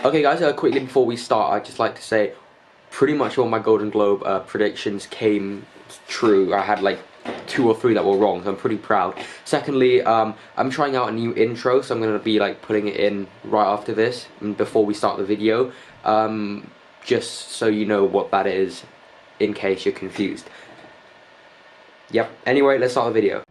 Okay guys, quickly before we start, I'd just like to say pretty much all my Golden Globe predictions came true. I had like 2 or 3 that were wrong, so I'm pretty proud. Secondly, I'm trying out a new intro, so I'm going to be like putting it in right after this, before we start the video, just so you know what that is, in case you're confused. Yep, anyway, let's start the video.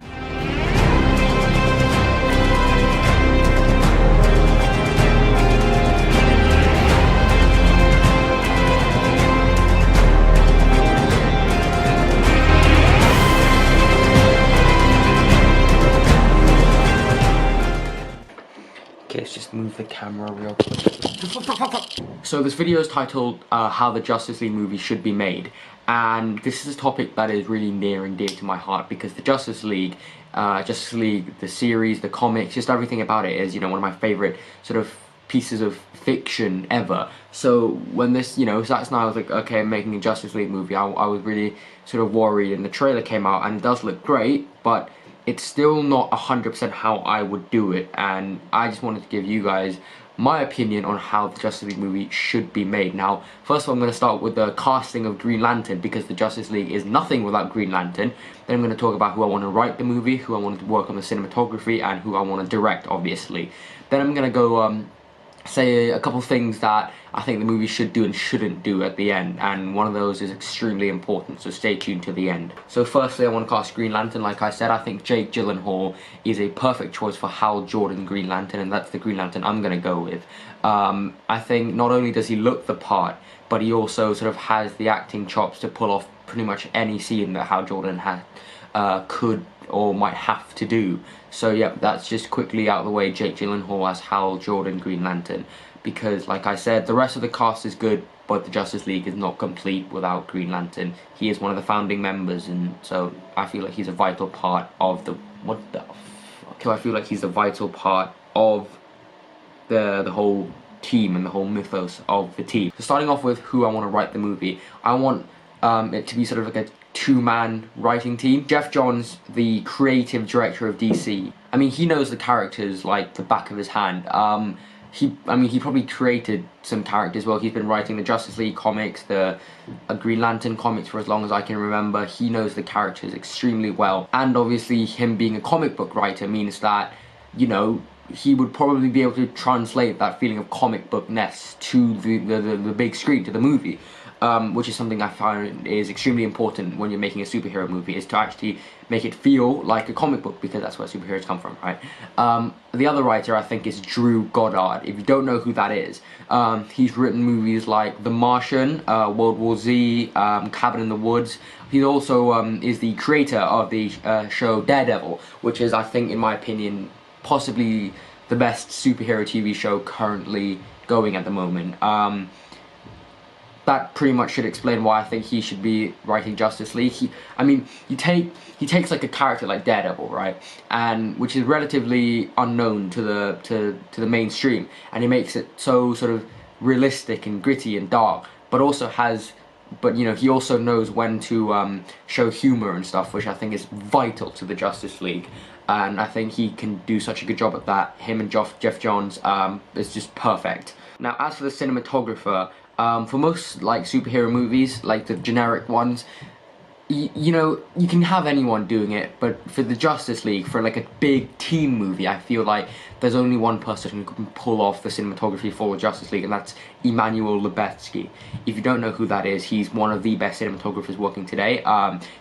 Okay, let's just move the camera real quick. So this video is titled How the Justice League movie should be made, and this is a topic that is really near and dear to my heart because the Justice League, the series, the comics, just everything about it is, you know, one of my favorite sort of pieces of fiction ever. So when this, you know, Zack Snyder was like, okay, I'm making a Justice League movie, I was really sort of worried, and the trailer came out and it does look great, but it's still not 100% how I would do it, and I just wanted to give you guys my opinion on how the Justice League movie should be made. Now, first of all, I'm going to start with the casting of Green Lantern, because the Justice League is nothing without Green Lantern. Then I'm going to talk about who I want to write the movie, who I want to work on the cinematography, and who I want to direct, obviously. Then I'm going to go say a couple things that I think the movie should do and shouldn't do at the end, and one of those is extremely important, so stay tuned to the end. So firstly, I want to cast Green Lantern. Like I said, I think Jake Gyllenhaal is a perfect choice for Hal Jordan Green Lantern, and that's the Green Lantern I'm going to go with. I think not only does he look the part, but he also sort of has the acting chops to pull off pretty much any scene that Hal Jordan could or might have to do. So yeah, that's just quickly out of the way. Jake Gyllenhaal as Hal Jordan Green Lantern, because like I said, the rest of the cast is good, but the Justice League is not complete without Green Lantern. He is one of the founding members, and so I feel like he's a vital part of the I feel like he's a vital part of the whole team and the whole mythos of the team. So starting off with who I want to write the movie, I want it to be sort of like a 2-man writing team. Jeff Johns, the creative director of DC, I mean, he knows the characters like the back of his hand. He probably created some characters. Well, he's been writing the Justice League comics, the Green Lantern comics for as long as I can remember. He knows the characters extremely well, and obviously him being a comic book writer means that, you know, he would probably be able to translate that feeling of comic bookness to the big screen, to the movie. Which is something I find is extremely important when you're making a superhero movie, is to actually make it feel like a comic book, because that's where superheroes come from, right? The other writer, I think, is Drew Goddard. If you don't know who that is, he's written movies like The Martian, World War Z, Cabin in the Woods. He also is the creator of the show Daredevil, which is, I think, in my opinion, possibly the best superhero TV show currently going at the moment. That pretty much should explain why I think he should be writing Justice League. He takes like a character like Daredevil, right, and which is relatively unknown to the mainstream, and he makes it so sort of realistic and gritty and dark, but you know, he also knows when to show humor and stuff, which I think is vital to the Justice League, and I think he can do such a good job at that. Him and Jeff Johns is just perfect. Now, as for the cinematographer, for most like superhero movies, like the generic ones, you know, you can have anyone doing it, but for the Justice League, for like a big team movie, I feel like there's only one person who can pull off the cinematography for Justice League, and that's Emmanuel Lubezki. If you don't know who that is, he's one of the best cinematographers working today.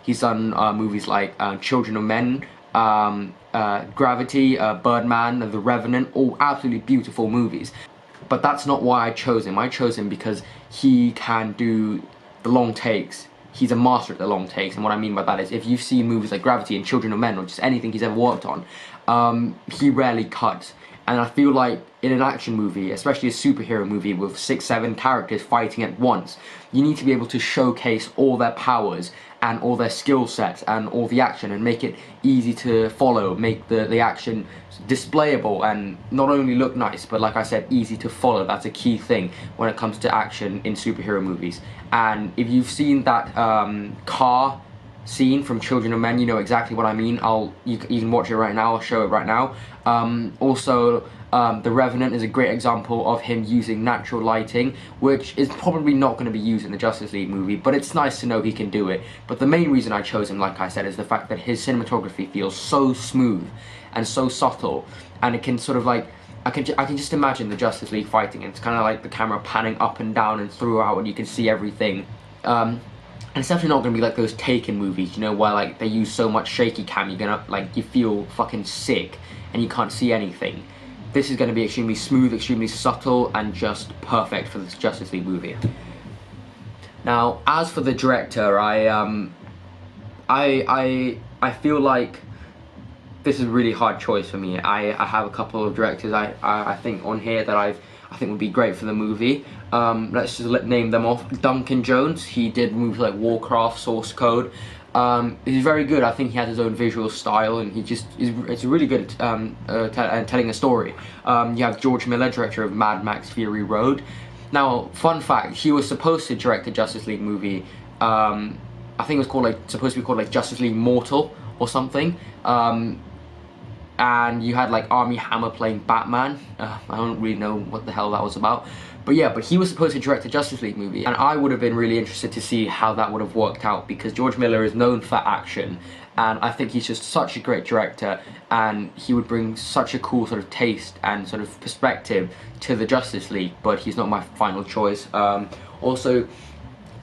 He's done movies like Children of Men, Gravity, Birdman, The Revenant, all absolutely beautiful movies. But that's not why I chose him. I chose him because he can do the long takes. He's a master at the long takes, and what I mean by that is, if you've seen movies like Gravity and Children of Men, or just anything he's ever worked on, he rarely cuts. And I feel like in an action movie, especially a superhero movie with 6, 7 characters fighting at once, you need to be able to showcase all their powers and all their skill sets and all the action, and make it easy to follow, make the action displayable and not only look nice, but like I said, easy to follow. That's a key thing when it comes to action in superhero movies. And if you've seen that car scene from Children of Men, you know exactly what I mean. You can watch it right now. I'll show it right now. Also, The Revenant is a great example of him using natural lighting, which is probably not going to be used in the Justice League movie, but it's nice to know he can do it. But the main reason I chose him, like I said, is the fact that his cinematography feels so smooth and so subtle, and it can sort of like, I can just imagine the Justice League fighting, and it's kind of like the camera panning up and down and throughout, and you can see everything. And it's definitely not going to be like those Taken movies, you know, where like they use so much shaky cam, you're gonna, like, you feel fucking sick and you can't see anything. This is going to be extremely smooth, extremely subtle, and just perfect for this Justice League movie. Now, as for the director, I feel like this is a really hard choice for me. I have a couple of directors I think on here that I think would be great for the movie. Let's just name them off. Duncan Jones, he did movies like Warcraft, Source Code. He's very good. I think he has his own visual style, and it's really good at telling a story. You have George Miller, director of Mad Max Fury Road. Now, fun fact, he was supposed to direct a Justice League movie. I think it was supposed to be called like Justice League Mortal or something. And you had like Armie Hammer playing Batman. I don't really know what the hell that was about. But yeah, but he was supposed to direct a Justice League movie, and I would have been really interested to see how that would have worked out, because George Miller is known for action, and I think he's just such a great director, and he would bring such a cool sort of taste and sort of perspective to the Justice League, but he's not my final choice. Also,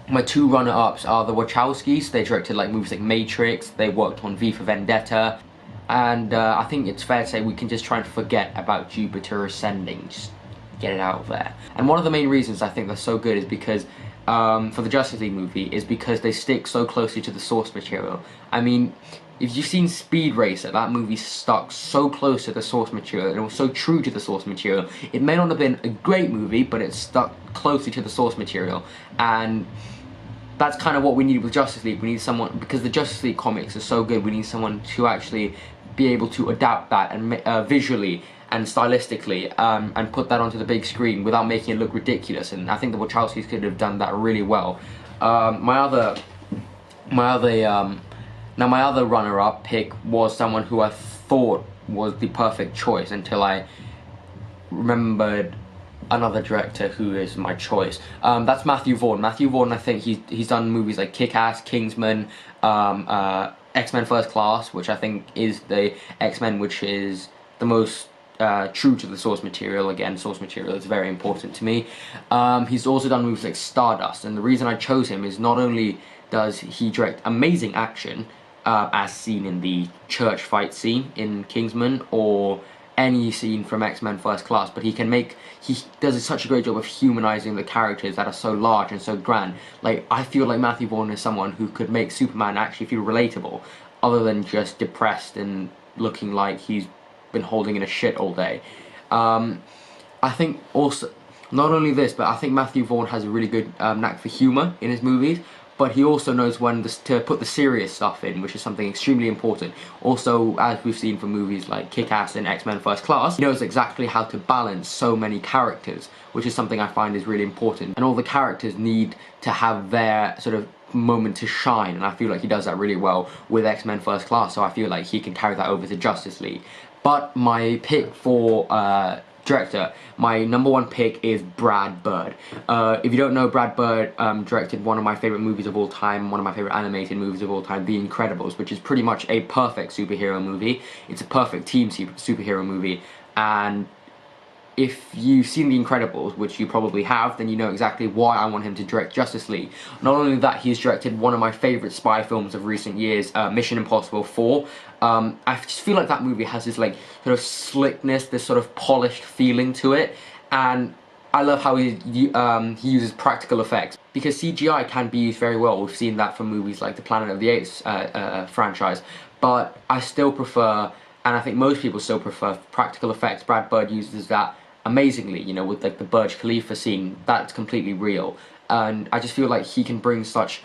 my two runner-ups are the Wachowskis. They directed like movies like Matrix, they worked on V for Vendetta, and I think it's fair to say we can just try and forget about Jupiter Ascending. Just get it out of there. And one of the main reasons I think they're so good is because, for the Justice League movie, is because they stick so closely to the source material. I mean, if you've seen Speed Racer, that movie stuck so close to the source material, and it was so true to the source material. It may not have been a great movie, but it stuck closely to the source material. And that's kind of what we need with Justice League. We need someone, because the Justice League comics are so good, we need someone to actually be able to adapt that and visually and stylistically, and put that onto the big screen without making it look ridiculous. And I think the Wachowskis could have done that really well. My other runner-up pick was someone who I thought was the perfect choice until I remembered another director who is my choice. That's Matthew Vaughn. Matthew Vaughn, I think he's done movies like Kick-Ass, Kingsman, X-Men First Class, which I think is the X-Men which is the most true to the source material. Again, source material is very important to me. He's also done movies like Stardust, and the reason I chose him is not only does he direct amazing action, as seen in the church fight scene in Kingsman, or any scene from X-Men First Class, but he does such a great job of humanizing the characters that are so large and so grand. Like, I feel like Matthew Vaughn is someone who could make Superman actually feel relatable, other than just depressed and looking like he's been holding in a shit all day. I think also, not only this, but I think Matthew Vaughn has a really good knack for humor in his movies, but he also knows when to put the serious stuff in, which is something extremely important. Also, as we've seen from movies like Kick-Ass and X-Men First Class, he knows exactly how to balance so many characters, which is something I find is really important. And all the characters need to have their sort of moment to shine, and I feel like he does that really well with X-Men First Class, so I feel like he can carry that over to Justice League. But my pick for director, my number one pick is Brad Bird. If you don't know, Brad Bird directed one of my favorite movies of all time, one of my favorite animated movies of all time, The Incredibles, which is pretty much a perfect superhero movie. It's a perfect team superhero movie, and if you've seen The Incredibles, which you probably have, then you know exactly why I want him to direct Justice League. Not only that, he's directed one of my favourite spy films of recent years, Mission Impossible 4. I just feel like that movie has this like sort of slickness, this sort of polished feeling to it, and I love how he uses practical effects, because CGI can be used very well. We've seen that from movies like the Planet of the Apes franchise, but I still prefer, and I think most people still prefer, practical effects. Brad Bird uses that amazingly, you know, with like the Burj Khalifa scene. That's completely real, and I just feel like he can bring such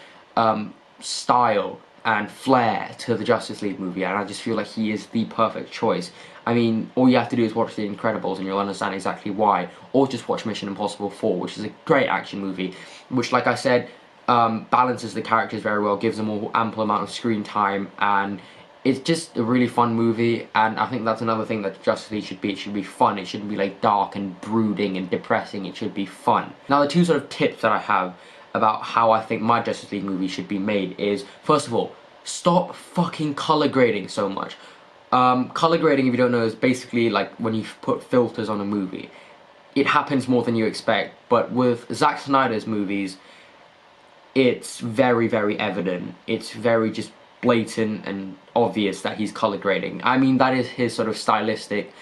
style and flair to the Justice League movie, and I just feel like he is the perfect choice. I mean, all you have to do is watch The Incredibles and you'll understand exactly why, or just watch Mission Impossible 4, which is a great action movie, which, like I said, balances the characters very well, gives them all ample amount of screen time, and it's just a really fun movie, and I think that's another thing that Justice League should be. It should be fun. It shouldn't be like dark and brooding and depressing. It should be fun. Now, the two sort of tips that I have about how I think my Justice League movie should be made is, first of all, stop fucking color grading so much. Color grading, if you don't know, is basically like when you put filters on a movie. It happens more than you expect, but with Zack Snyder's movies, it's very, very evident. It's very just blatant and obvious that he's color grading. I mean, that is his sort of stylistic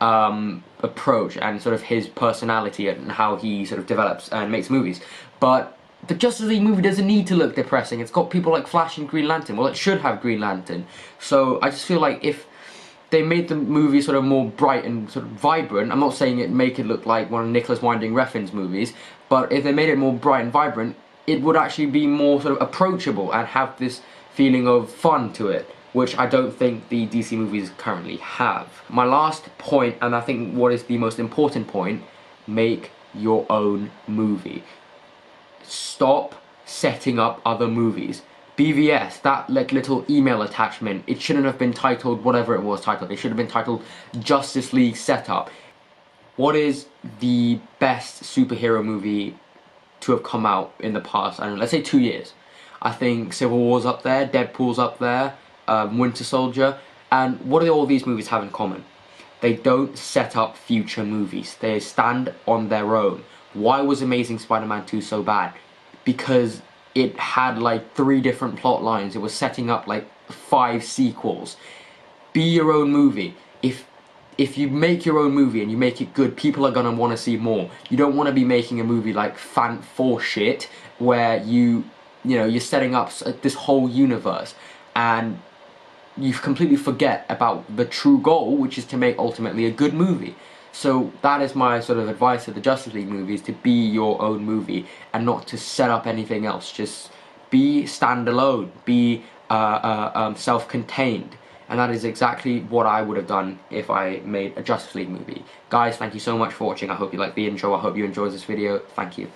approach and sort of his personality and how he sort of develops and makes movies. But the Justice League movie doesn't need to look depressing. It's got people like Flash and Green Lantern. Well, it should have Green Lantern. So I just feel like if they made the movie sort of more bright and sort of vibrant, I'm not saying it make it look like one of Nicholas Winding Refn's movies, but if they made it more bright and vibrant, it would actually be more sort of approachable and have this feeling of fun to it, which I don't think the DC movies currently have. My last point, and I think what is the most important point, make your own movie. Stop setting up other movies. BVS, that like little email attachment, it shouldn't have been titled whatever it was titled. It should have been titled Justice League Setup. What is the best superhero movie to have come out in the past, I don't know, let's say 2 years? I think Civil War's up there, Deadpool's up there, Winter Soldier, and what do all these movies have in common? They don't set up future movies. They stand on their own. Why was Amazing Spider-Man 2 so bad? Because it had like 3 different plot lines. It was setting up like 5 sequels. Be your own movie. If you make your own movie and you make it good, people are gonna want to see more. You don't want to be making a movie like Fant 4 shit, where you're setting up this whole universe and you completely forget about the true goal, which is to make ultimately a good movie. So that is my sort of advice to the Justice League movies, to be your own movie and not to set up anything else. Just be standalone, be self-contained. And that is exactly what I would have done if I made a Justice League movie. Guys, thank you so much for watching. I hope you like the intro. I hope you enjoyed this video. Thank you.